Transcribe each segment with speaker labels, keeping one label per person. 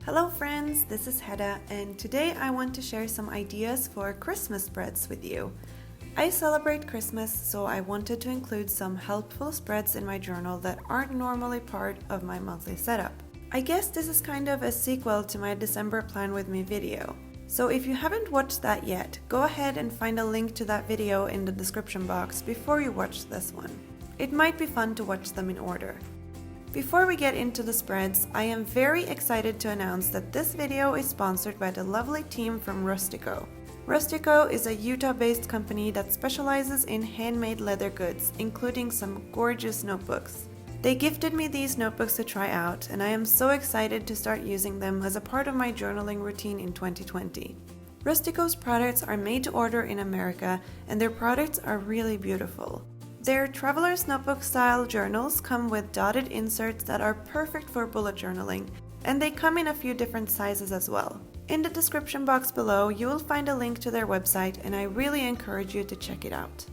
Speaker 1: Hello friends, this is Hedda, and today I want to share some ideas for Christmas spreads with you. I celebrate Christmas, so I wanted to include some helpful spreads in my journal that aren't normally part of my monthly setup. I guess this is kind of a sequel to my December Plan With Me video. So if you haven't watched that yet, go ahead and find a link to that video in the description box before you watch this one. It might be fun to watch them in order. Before we get into the spreads, I am very excited to announce that this video is sponsored by the lovely team from RUSTICO. RUSTICO is a Utah-based company that specializes in handmade leather goods, including some gorgeous notebooks. They gifted me these notebooks to try out, and I am so excited to start using them as a part of my journaling routine in 2020. RUSTICO's products are made to order in America, and their products are really beautiful. Their Traveler's Notebook style journals come with dotted inserts that are perfect for bullet journaling, and they come in a few different sizes as well. In the description box below, you will find a link to their website, and I really encourage you to check it out.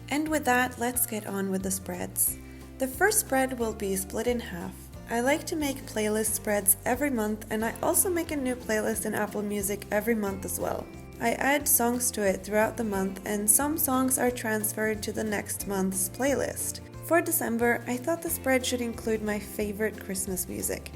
Speaker 1: And with that, let's get on with the spreads. The first spread will be split in half. I like to make playlist spreads every month, and I also make a new playlist in Apple Music every month as well. I add songs to it throughout the month, and some songs are transferred to the next month's playlist. For December, I thought the spread should include my favorite Christmas music.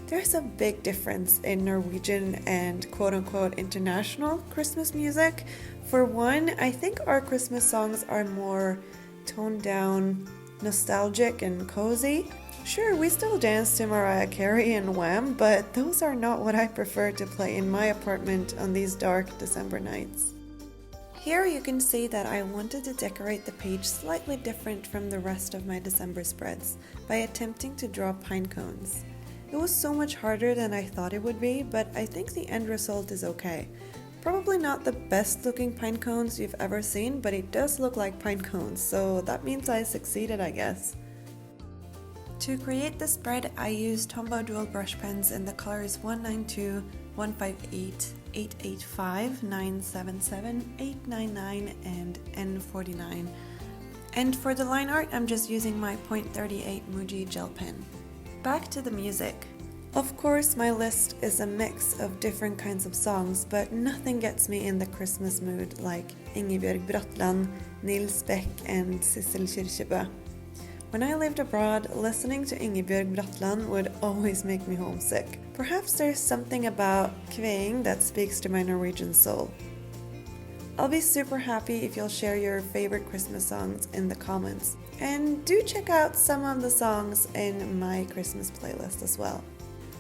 Speaker 1: There's a big difference in Norwegian and quote-unquote international Christmas music. For one, I think our Christmas songs are more toned down, nostalgic and cozy. Sure, we still dance to Mariah Carey and Wham, but those are not what I prefer to play in my apartment on these dark December nights. Here you can see that I wanted to decorate the page slightly different from the rest of my December spreads by attempting to draw pine cones. It was so much harder than I thought it would be, but I think the end result is okay. Probably not the best looking pine cones you've ever seen, but it does look like pine cones, so that means I succeeded, I guess. To create the spread, I used Tombow dual brush pens in the colors 192, 158, 885, 977, 899, and N49. And for the line art, I'm just using my .38 Muji gel pen. Back to the music. Of course, my list is a mix of different kinds of songs, but nothing gets me in the Christmas mood like Ingebjørg Bratland, Nils Beck, and Sissel Kyrkjebø. When I lived abroad, listening to Ingebjørg Bratland would always make me homesick. Perhaps there's something about kveing that speaks to my Norwegian soul. I'll be super happy if you'll share your favorite Christmas songs in the comments. And do check out some of the songs in my Christmas playlist as well.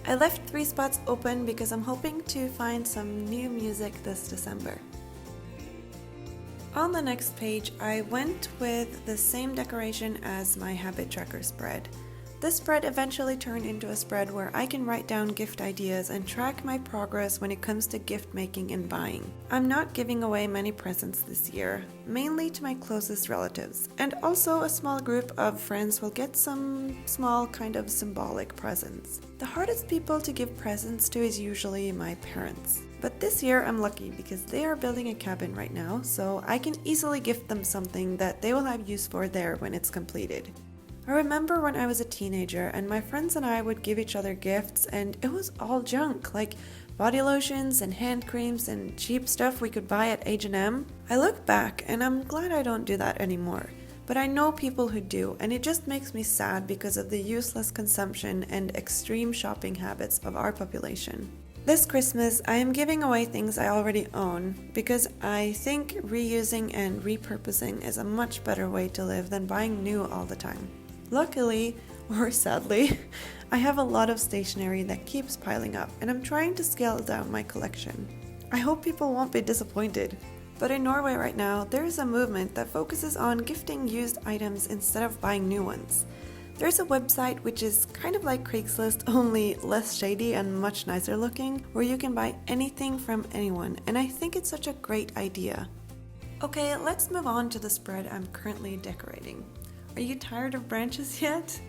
Speaker 1: I left 3 spots open because I'm hoping to find some new music this December. On the next page, I went with the same decoration as my habit tracker spread. This spread eventually turned into a spread where I can write down gift ideas and track my progress when it comes to gift making and buying. I'm not giving away many presents this year, mainly to my closest relatives, and also a small group of friends will get some small kind of symbolic presents. The hardest people to give presents to is usually my parents. But this year I'm lucky because they are building a cabin right now, so I can easily gift them something that they will have use for there when it's completed. I remember when I was a teenager and my friends and I would give each other gifts and it was all junk, like body lotions and hand creams and cheap stuff we could buy at H&M. I look back and I'm glad I don't do that anymore. But I know people who do, and it just makes me sad because of the useless consumption and extreme shopping habits of our population. This Christmas, I am giving away things I already own because I think reusing and repurposing is a much better way to live than buying new all the time. Luckily, or sadly, I have a lot of stationery that keeps piling up, and I'm trying to scale down my collection. I hope people won't be disappointed. But in Norway right now, there is a movement that focuses on gifting used items instead of buying new ones. There's a website which is kind of like Craigslist, only less shady and much nicer looking, where you can buy anything from anyone, and I think it's such a great idea. Okay, let's move on to the spread I'm currently decorating. Are you tired of branches yet?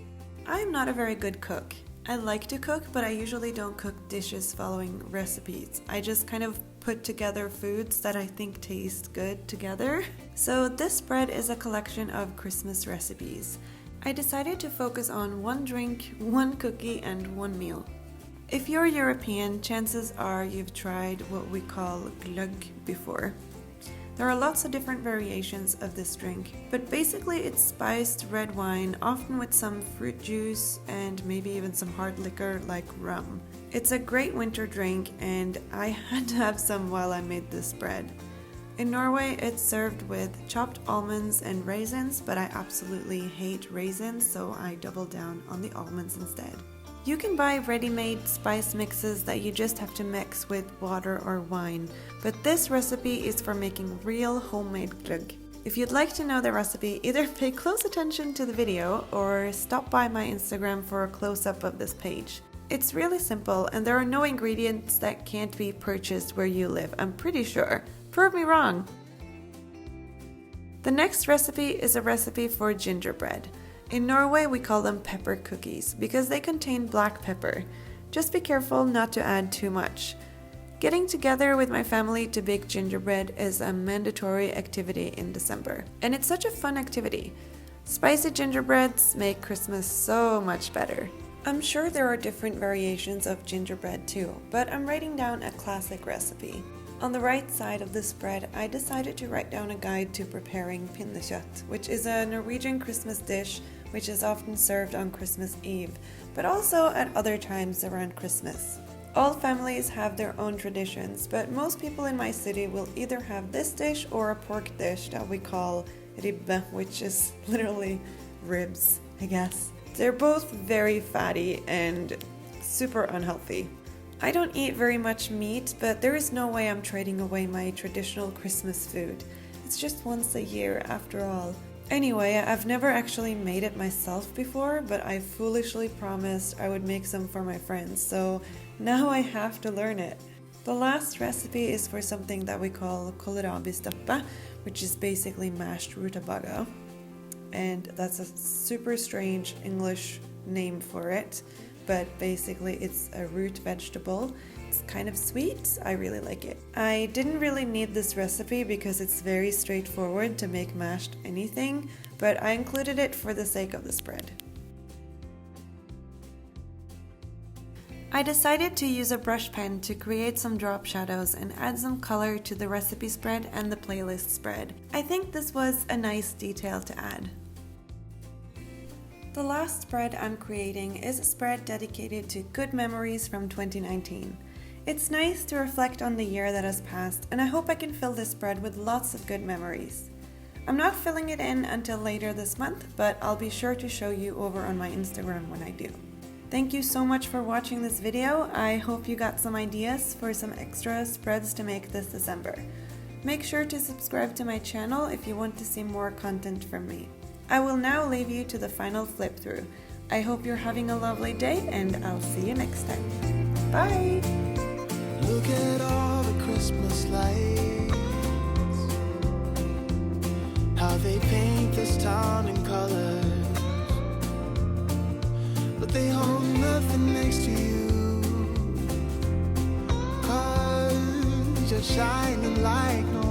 Speaker 1: I'm not a very good cook. I like to cook, but I usually don't cook dishes following recipes. I just kind of put together foods that I think taste good together. So this spread is a collection of Christmas recipes. I decided to focus on one drink, one cookie, and one meal. If you're European, chances are you've tried what we call glögg before. There are lots of different variations of this drink, but basically it's spiced red wine, often with some fruit juice and maybe even some hard liquor like rum. It's a great winter drink and I had to have some while I made this spread. In Norway, it's served with chopped almonds and raisins, but I absolutely hate raisins, so I doubled down on the almonds instead. You can buy ready-made spice mixes that you just have to mix with water or wine, but this recipe is for making real homemade glögg. If you'd like to know the recipe, either pay close attention to the video or stop by my Instagram for a close-up of this page. It's really simple and there are no ingredients that can't be purchased where you live, I'm pretty sure. Prove me wrong! The next recipe is a recipe for gingerbread. In Norway, we call them pepper cookies because they contain black pepper. Just be careful not to add too much. Getting together with my family to bake gingerbread is a mandatory activity in December. And it's such a fun activity. Spicy gingerbreads make Christmas so much better. I'm sure there are different variations of gingerbread too, but I'm writing down a classic recipe. On the right side of the spread, I decided to write down a guide to preparing pinnekjøtt, which is a Norwegian Christmas dish which is often served on Christmas Eve, but also at other times around Christmas. All families have their own traditions, but most people in my city will either have this dish or a pork dish that we call ribbe, which is literally ribs, I guess. They're both very fatty and super unhealthy. I don't eat very much meat, but there is no way I'm trading away my traditional Christmas food. It's just once a year after all. Anyway, I've never actually made it myself before, but I foolishly promised I would make some for my friends, so now I have to learn it. The last recipe is for something that we call kålrabistappe, which is basically mashed rutabaga. And that's a super strange English name for it, but basically it's a root vegetable. It's kind of sweet. I really like it. I didn't really need this recipe because it's very straightforward to make mashed anything, but I included it for the sake of the spread. I decided to use a brush pen to create some drop shadows and add some color to the recipe spread and the playlist spread. I think this was a nice detail to add. The last spread I'm creating is a spread dedicated to good memories from 2019. It's nice to reflect on the year that has passed, and I hope I can fill this spread with lots of good memories. I'm not filling it in until later this month, but I'll be sure to show you over on my Instagram when I do. Thank you so much for watching this video. I hope you got some ideas for some extra spreads to make this December. Make sure to subscribe to my channel if you want to see more content from me. I will now leave you to the final flip through. I hope you're having a lovely day and I'll see you next time. Bye!
Speaker 2: Look at all the Christmas lights, how they paint this town in colors, but they hold nothing next to you, 'cause you're shining like no